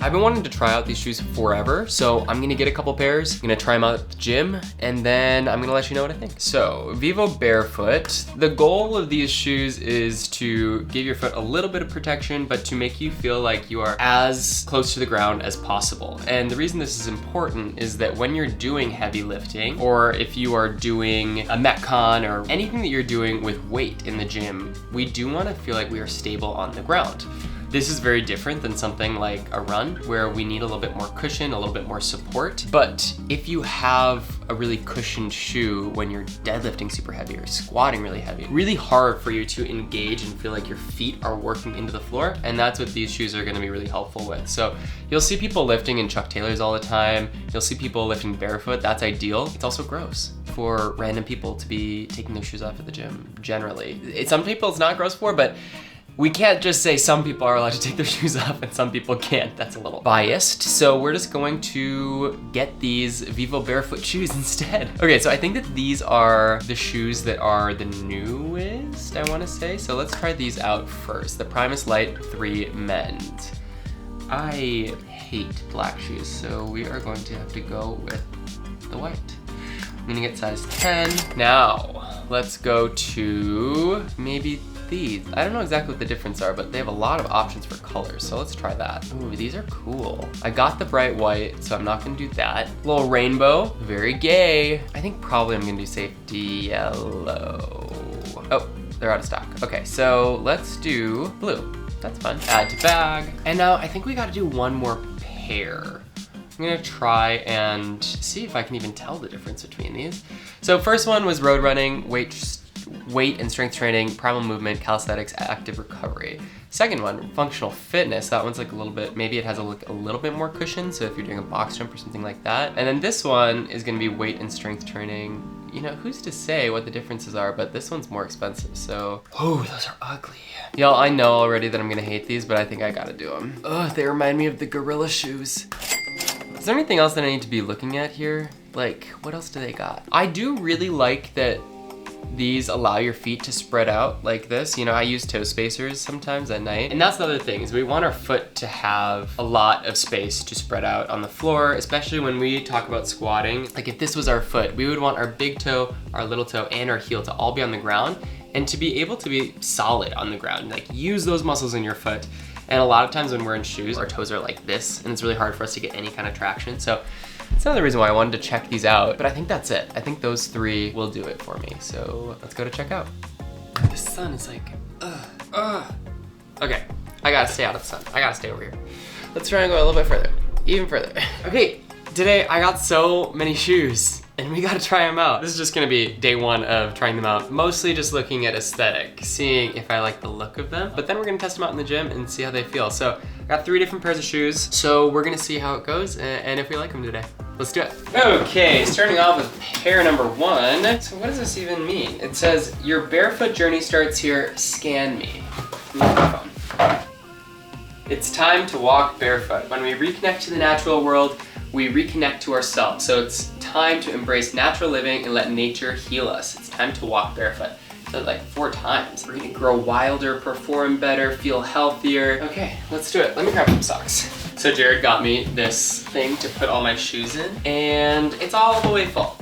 I've been wanting to try out these shoes forever, so I'm gonna get a couple pairs. I'm gonna try them out at the gym, and then I'm gonna let you know what I think. So, Vivobarefoot. The goal of these shoes is to give your foot a little bit of protection, but to make you feel like you are as close to the ground as possible. And the reason this is important is that when you're doing heavy lifting, or if you are doing a Metcon, or anything that you're doing with weight in the gym, we do wanna feel like we are stable on the ground. This is very different than something like a run where we need a little bit more cushion, a little bit more support. But if you have a really cushioned shoe when you're deadlifting super heavy or squatting really heavy, really hard for you to engage and feel like your feet are working into the floor. And that's what these shoes are gonna be really helpful with. So you'll see people lifting in Chuck Taylors all the time. You'll see people lifting barefoot, that's ideal. It's also gross for random people to be taking their shoes off at the gym, generally. Some people it's not gross for, but we can't just say some people are allowed to take their shoes off and some people can't. That's a little biased. So we're just going to get these Vivobarefoot shoes instead. Okay, so I think that these are the shoes that are the newest, I wanna say. So let's try these out first. The Primus Lite III Mens. I hate black shoes, so we are going to have to go with the white. I'm gonna get size 10. Now, let's go to maybe these. I don't know exactly what the difference are, but they have a lot of options for colors, so let's try that. Ooh, these are cool. I got the bright white, so I'm not gonna do that. Little rainbow, very gay. I think probably I'm gonna do safety yellow. Oh, they're out of stock. Okay, so let's do blue. That's fun. Add to bag. And now I think we gotta do one more pair. I'm gonna try and see if I can even tell the difference between these. So first one was road running, weight and strength training, primal movement, calisthenics, active recovery. Second one, functional fitness. That one's like a little bit, maybe it has a little bit more cushion, so if you're doing a box jump or something like that. And then this one is gonna be weight and strength training. You know, who's to say what the differences are, but this one's more expensive, so. Oh, those are ugly. Y'all, I know already that I'm gonna hate these, but I think I gotta do them. Ugh, they remind me of the gorilla shoes. Is there anything else that I need to be looking at here? Like, what else do they got? I do really like that these allow your feet to spread out like this. You know, I use toe spacers sometimes at night. And that's the other thing, is we want our foot to have a lot of space to spread out on the floor, especially when we talk about squatting. Like if this was our foot, we would want our big toe, our little toe, and our heel to all be on the ground and to be able to be solid on the ground. Like use those muscles in your foot. And a lot of times when we're in shoes, our toes are like this and it's really hard for us to get any kind of traction. So that's another reason why I wanted to check these out, but I think that's it. I think those three will do it for me. So let's go to check out. The sun is like, Okay, I gotta stay out of the sun. I gotta stay over here. Let's try and go a little bit further, even further. Okay, today I got so many shoes and we gotta try them out. This is just gonna be day one of trying them out. Mostly just looking at aesthetic, seeing if I like the look of them, but then we're gonna test them out in the gym and see how they feel. So I got 3 different pairs of shoes. So we're gonna see how it goes and if we like them today. Let's do it. Okay, starting off with pair number 1. So what does this even mean? It says, your barefoot journey starts here, scan me. It's time to walk barefoot. When we reconnect to the natural world, we reconnect to ourselves. So it's time to embrace natural living and let nature heal us. It's time to walk barefoot. So like 4 times. We're gonna grow wilder, perform better, feel healthier. Okay, let's do it. Let me grab some socks. So Jared got me this thing to put all my shoes in, and it's all the way full.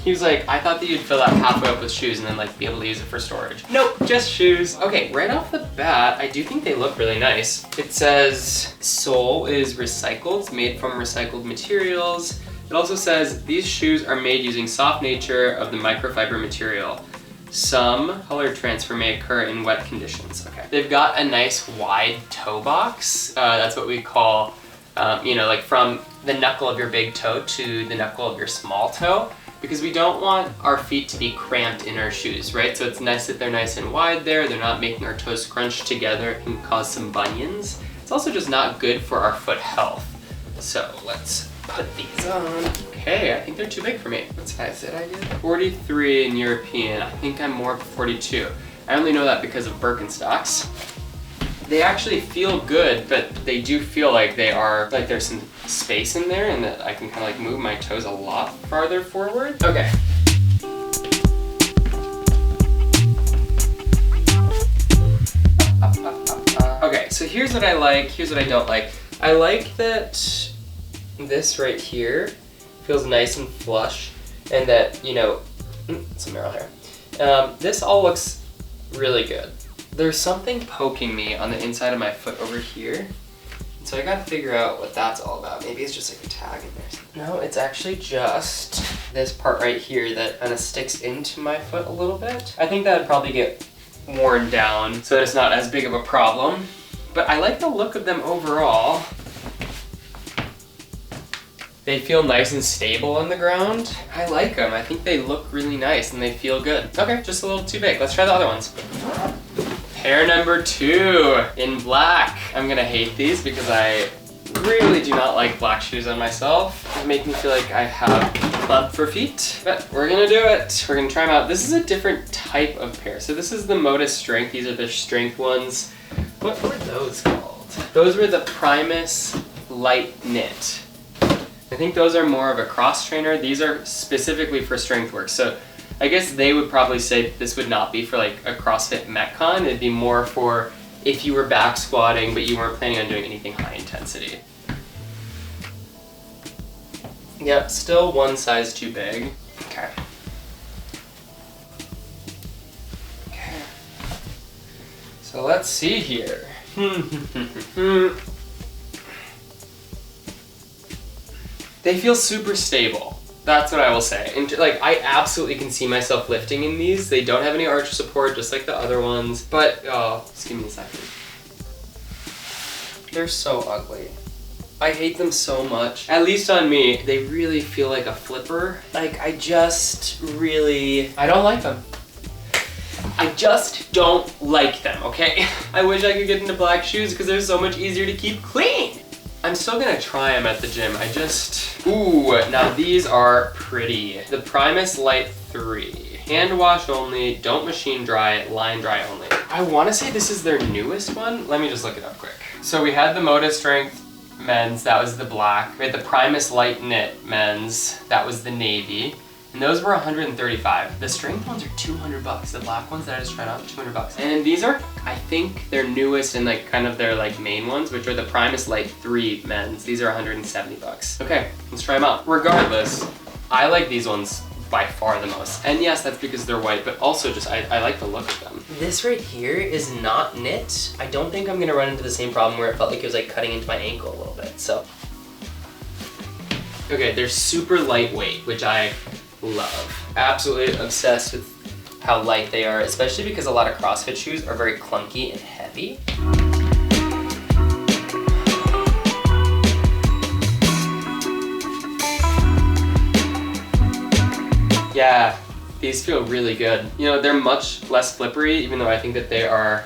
He was like, I thought that you'd fill out halfway up with shoes and then like be able to use it for storage. Nope, just shoes. Okay, right off the bat, I do think they look really nice. It says sole is recycled, it's made from recycled materials. It also says these shoes are made using soft nature of the microfiber material. Some color transfer may occur in wet conditions. Okay. They've got a nice wide toe box. That's what we call, you know, like from the knuckle of your big toe to the knuckle of your small toe, because we don't want our feet to be cramped in our shoes, right? So it's nice that they're nice and wide there. They're not making our toes scrunch together. It can cause some bunions. It's also just not good for our foot health. So let's put these on. Okay, I think they're too big for me. What size did I get? 43 in European. I think I'm more of a 42. I only know that because of Birkenstocks. They actually feel good, but they do feel like they are, like there's some space in there and that I can kind of like move my toes a lot farther forward. Okay. Okay, so here's what I like, here's what I don't like. I like that this right here feels nice and flush, and that, you know, some arrow hair. This all looks really good. There's something poking me on the inside of my foot over here. So I gotta figure out what that's all about. Maybe it's just like a tag in there. No, it's actually just this part right here that kind of sticks into my foot a little bit. I think that would probably get worn down so that it's not as big of a problem. But I like the look of them overall. They feel nice and stable on the ground. I like them. I think they look really nice and they feel good. Okay, just a little too big. Let's try the other ones. Pair number 2 in black. I'm gonna hate these because I really do not like black shoes on myself. They make me feel like I have club for feet, but we're gonna do it. We're gonna try them out. This is a different type of pair. So this is the Modus Strength. These are the strength ones. What were those called? Those were the Primus Lite Knit. I think those are more of a cross trainer. These are specifically for strength work. So I guess they would probably say this would not be for like a CrossFit Metcon. It'd be more for if you were back squatting but you weren't planning on doing anything high intensity. Yep, still one size too big. Okay. Okay. So let's see here. They feel super stable. That's what I will say. And like, I absolutely can see myself lifting in these. They don't have any arch support, just like the other ones. But, oh, just give me a second. They're so ugly. I hate them so much. At least on me, they really feel like a flipper. Like, I don't like them. I just don't like them, okay? I wish I could get into black shoes because they're so much easier to keep clean. I'm still gonna try them at the gym. Ooh, now these are pretty. The Primus Lite 3. Hand wash only, don't machine dry, line dry only. I wanna say this is their newest one. Let me just look it up quick. So we had the Modus Strength Men's, that was the black. We had the Primus Lite Knit Men's, that was the navy. And those were 135. The strength ones are 200 bucks. The black ones that I just tried out, 200 bucks. And these are, I think, their newest and like kind of their like main ones, which are the Primus Lite III Mens. These are 170 bucks. Okay, let's try them out. Regardless, I like these ones by far the most. And yes, that's because they're white, but also just, I like the look of them. This right here is not knit. I don't think I'm gonna run into the same problem where it felt like it was like cutting into my ankle a little bit, so. Okay, they're super lightweight, which I love. Absolutely obsessed with how light they are, especially because a lot of CrossFit shoes are very clunky and heavy. Yeah, these feel really good. You know, they're much less flippery, even though I think that they are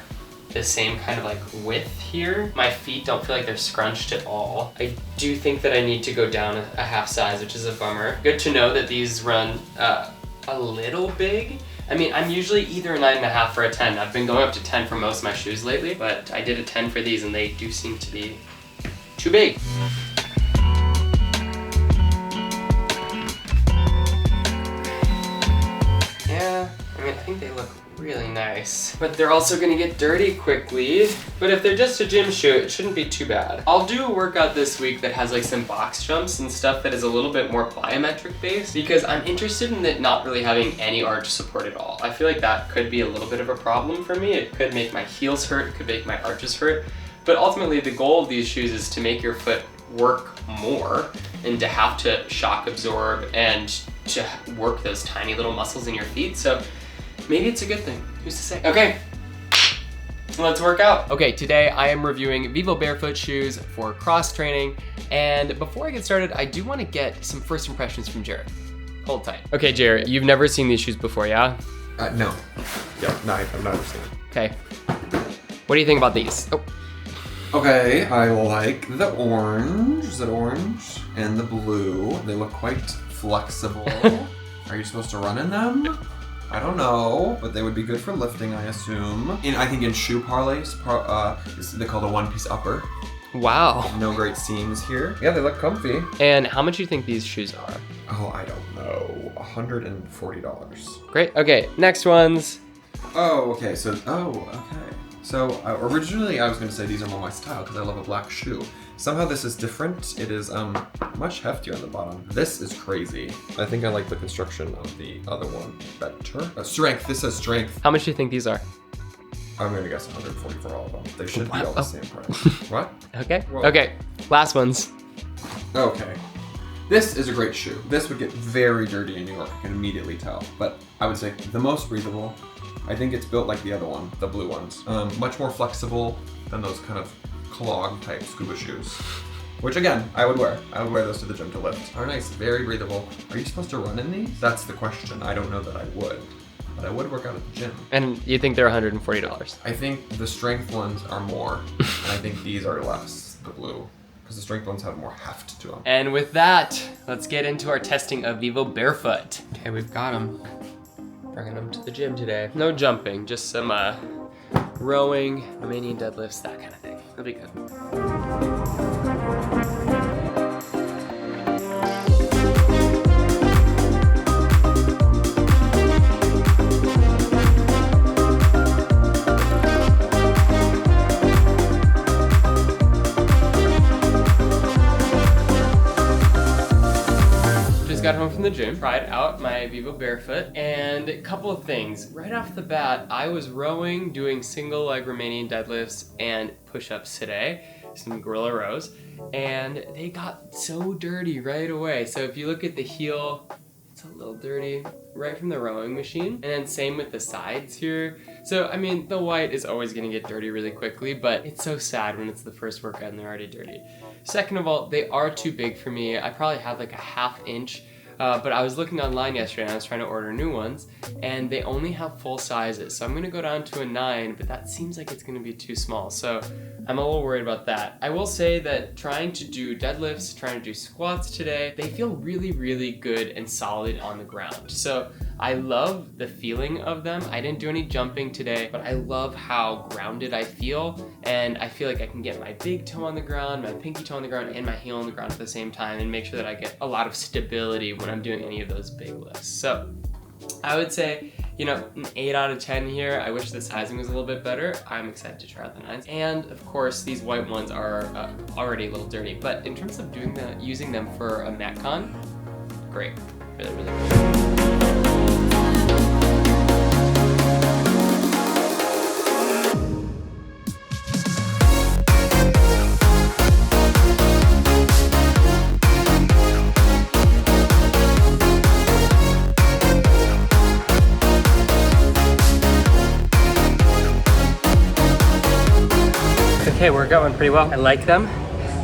the same kind of like width here. My feet don't feel like they're scrunched at all. I do think that I need to go down a half size, which is a bummer. Good to know that these run a little big. I mean, I'm usually either a 9.5 or a 10. I've been going up to 10 for most of my shoes lately, but I did a 10 for these and they do seem to be too big. Yeah, I mean, I think they look really nice, but they're also gonna get dirty quickly. But if they're just a gym shoe, it shouldn't be too bad. I'll do a workout this week that has like some box jumps and stuff that is a little bit more plyometric based, because I'm interested in it not really having any arch support at all. I feel like that could be a little bit of a problem for me. It could make my heels hurt, it could make my arches hurt. But ultimately the goal of these shoes is to make your foot work more and to have to shock absorb and to work those tiny little muscles in your feet. So maybe it's a good thing, who's to say? Okay, let's work out. Okay, today I am reviewing Vivobarefoot shoes for cross training. And before I get started, I do want to get some first impressions from Jared. Hold tight. Okay, Jared, you've never seen these shoes before, yeah? No. Yeah, no, I've never seen it. Okay. What do you think about these? Oh. Okay, I like the orange. Is it orange? And the blue. They look quite flexible. Are you supposed to run in them? I don't know, but they would be good for lifting, I assume. I think in shoe parlays, they call the one-piece upper. Wow. No great seams here. Yeah, they look comfy. And how much do you think these shoes are? Oh, I don't know. $140. Great, okay, next ones. Oh, okay, so, okay. So originally I was gonna say these are more my style because I love a black shoe. Somehow this is different. It is much heftier on the bottom. This is crazy. I think I like the construction of the other one better. Strength, this says strength. How much do you think these are? I'm gonna guess 140 for all of them. They should be all the same price. What? Okay. Whoa. Okay. Last ones. Okay. This is a great shoe. This would get very dirty in New York, I can immediately tell. But I would say the most breathable. I think it's built like the other one, the blue ones. Much more flexible than those kind of clog type scuba shoes. Which again, I would wear. I would wear those to the gym to lift. Are nice, very breathable. Are you supposed to run in these? That's the question. I don't know that I would. But I would work out at the gym. And you think they're $140? I think the strength ones are more, and I think these are less, the blue. Because the strength ones have more heft to them. And with that, let's get into our testing of Vivobarefoot. Okay, we've got them. Bringing them to the gym today. No jumping, just some rowing, Romanian deadlifts, that kind of thing. It'll be good. Got home from the gym, tried out my Vivobarefoot, and a couple of things. Right off the bat, I was rowing, doing single leg Romanian deadlifts and push-ups today, some gorilla rows, and they got so dirty right away. So if you look at the heel, it's a little dirty right from the rowing machine, and then same with the sides here. So I mean, the white is always gonna get dirty really quickly, but it's so sad when it's the first workout and they're already dirty. Second of all, they are too big for me. I probably have like a ½ inch. But I was looking online yesterday and I was trying to order new ones, and they only have full sizes. So I'm gonna go down to a 9, but that seems like it's gonna be too small. So I'm a little worried about that. I will say that trying to do deadlifts, trying to do squats today, they feel really, really good and solid on the ground. So I love the feeling of them. I didn't do any jumping today, but I love how grounded I feel. And I feel like I can get my big toe on the ground, my pinky toe on the ground, and my heel on the ground at the same time, and make sure that I get a lot of stability when I'm doing any of those big lifts. So I would say, you know, an 8 out of 10 here. I wish the sizing was a little bit better. I'm excited to try out the 9s. And of course, these white ones are already a little dirty, but in terms of using them for a Metcon, great, really, really good. Okay, workout went pretty well. I like them.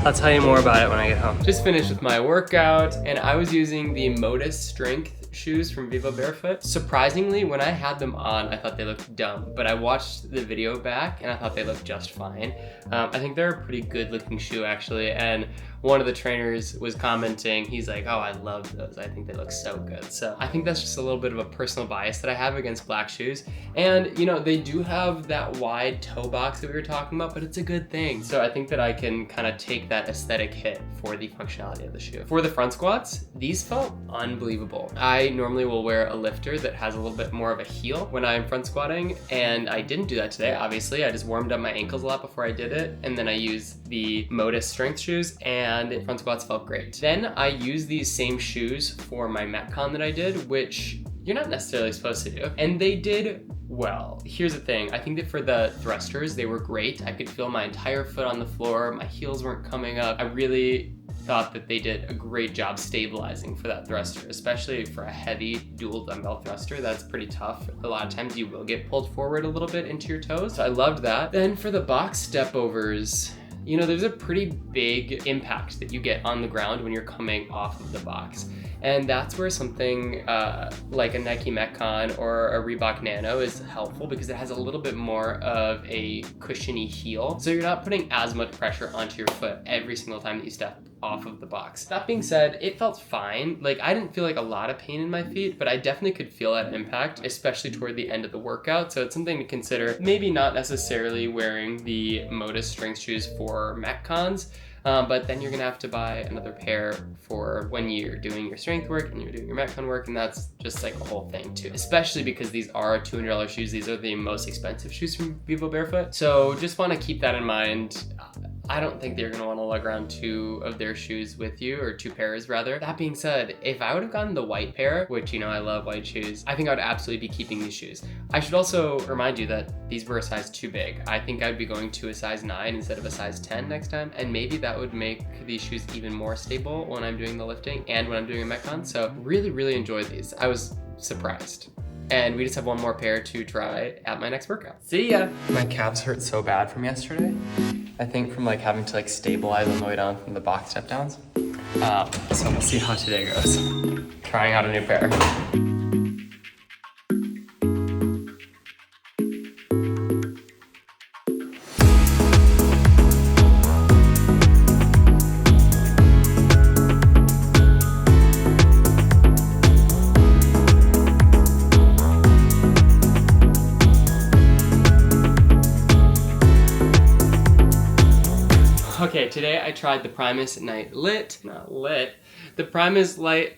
I'll tell you more about it when I get home. Just finished with my workout, and I was using the Modus Strength shoes from Vivobarefoot. Surprisingly, when I had them on, I thought they looked dumb, but I watched the video back and I thought they looked just fine. I think they're a pretty good looking shoe actually, and one of the trainers was commenting, he's like, oh, I love those. I think they look so good. So I think that's just a little bit of a personal bias that I have against black shoes. And you know, they do have that wide toe box that we were talking about, but it's a good thing. So I think that I can kind of take that aesthetic hit for the functionality of the shoe. For the front squats, these felt unbelievable. I normally will wear a lifter that has a little bit more of a heel when I'm front squatting, and I didn't do that today, obviously. I just warmed up my ankles a lot before I did it, and then I used the Modus Strength shoes, and front squats felt great. Then I used these same shoes for my Metcon that I did, which you're not necessarily supposed to do, and they did well. Here's the thing, I think that for the thrusters, they were great. I could feel my entire foot on the floor, my heels weren't coming up. I really thought that they did a great job stabilizing for that thruster, especially for a heavy dual dumbbell thruster. That's pretty tough. A lot of times you will get pulled forward a little bit into your toes, so I loved that. Then for the box step overs, you know, there's a pretty big impact that you get on the ground when you're coming off of the box. And that's where something like a Nike Metcon or a Reebok Nano is helpful, because it has a little bit more of a cushiony heel. So you're not putting as much pressure onto your foot every single time that you step off of the box. That being said, it felt fine. Like, I didn't feel like a lot of pain in my feet, but I definitely could feel that impact, especially toward the end of the workout. So it's something to consider. Maybe not necessarily wearing the Modus Strength shoes for Metcons, but then you're gonna have to buy another pair for when you're doing your strength work and you're doing your Metcon work, and that's just like a whole thing too. Especially because these are $200 shoes. These are the most expensive shoes from Vivobarefoot. So just wanna keep that in mind. I don't think they're gonna wanna lug around 2 of their shoes with you, or 2 pairs rather. That being said, if I would have gotten the white pair, which, you know, I love white shoes, I think I would absolutely be keeping these shoes. I should also remind you that these were a size too big. I think I'd be going to a size 9 instead of a size 10 next time, and maybe that would make these shoes even more stable when I'm doing the lifting and when I'm doing a Metcon. So really, really enjoyed these. I was surprised. And we just have one more pair to try at my next workout. See ya! My calves hurt so bad from yesterday. I think from like having to like stabilize on the way down from the box step downs. So we'll see how today goes. Trying out a new pair. Okay, today I tried the Primus the Primus Lite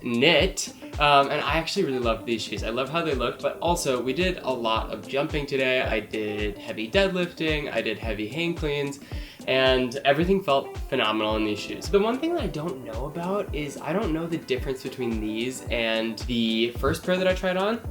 Knit, and I actually really loved these shoes. I love how they looked, but also we did a lot of jumping today. I did heavy deadlifting, I did heavy hang cleans, and everything felt phenomenal in these shoes. The one thing that I don't know about is I don't know the difference between these and the first pair that I tried on.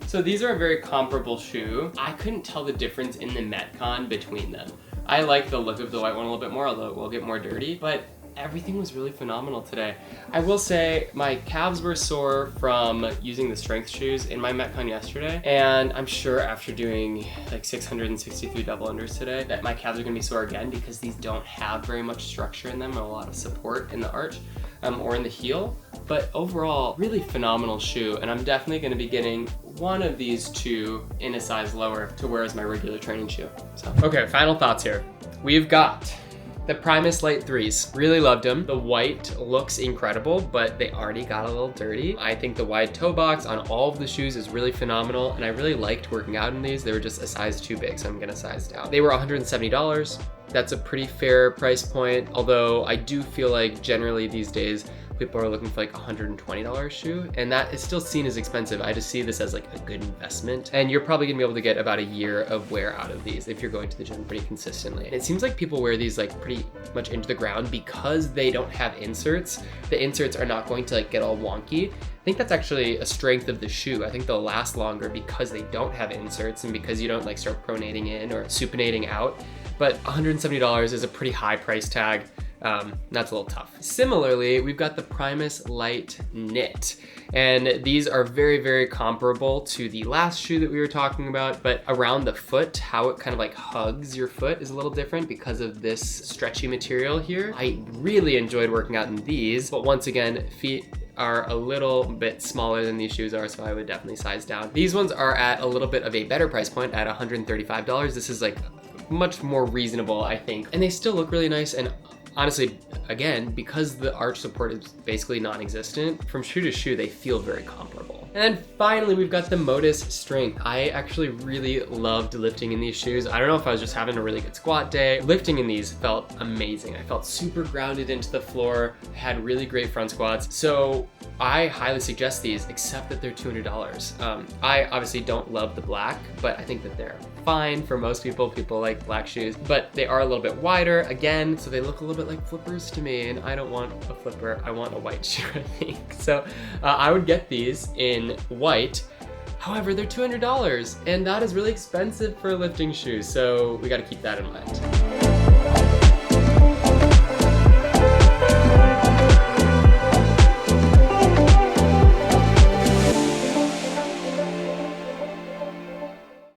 So these are a very comparable shoe. I couldn't tell the difference in the Metcon between them. I like the look of the white one a little bit more, although it will get more dirty, but everything was really phenomenal today. I will say my calves were sore from using the strength shoes in my Metcon yesterday, and I'm sure after doing like 663 double unders today that my calves are gonna be sore again because these don't have very much structure in them or a lot of support in the arch or in the heel. But overall, really phenomenal shoe, and I'm definitely gonna be getting one of these 2 in a size lower to wear as my regular training shoe. So, okay, final thoughts here. We've got the Primus Lite 3s. Really loved them. The white looks incredible, but they already got a little dirty. I think the wide toe box on all of the shoes is really phenomenal, and I really liked working out in these. They were just a size too big, so I'm gonna size down. They were $170. That's a pretty fair price point, although I do feel like generally these days, people are looking for like $120 shoe, and that is still seen as expensive. I just see this as like a good investment, and you're probably gonna be able to get about a year of wear out of these if you're going to the gym pretty consistently. And it seems like people wear these like pretty much into the ground because they don't have inserts. The inserts are not going to like get all wonky. I think that's actually a strength of the shoe. I think they'll last longer because they don't have inserts and because you don't like start pronating in or supinating out. But $170 is a pretty high price tag. That's a little tough. Similarly, we've got the Primus Lite Knit, and these are very, very comparable to the last shoe that we were talking about, but around the foot, how it kind of like hugs your foot is a little different because of this stretchy material here. I really enjoyed working out in these, but once again, feet are a little bit smaller than these shoes are, so I would definitely size down. These ones are at a little bit of a better price point at $135. This is like much more reasonable, I think, and they still look really nice. And honestly, again, because the arch support is basically non-existent, from shoe to shoe, they feel very comparable. And then finally, we've got the Modus Strength. I actually really loved lifting in these shoes. I don't know if I was just having a really good squat day. Lifting in these felt amazing. I felt super grounded into the floor, had really great front squats. So I highly suggest these, except that they're $200. I obviously don't love the black, but I think that they're fine for most people. People like black shoes, but they are a little bit wider again, so they look a little bit like flippers to me, and I don't want a flipper. I want a white shoe, I think. So I would get these in white. However, they're $200, and that is really expensive for a lifting shoe, so we got to keep that in mind.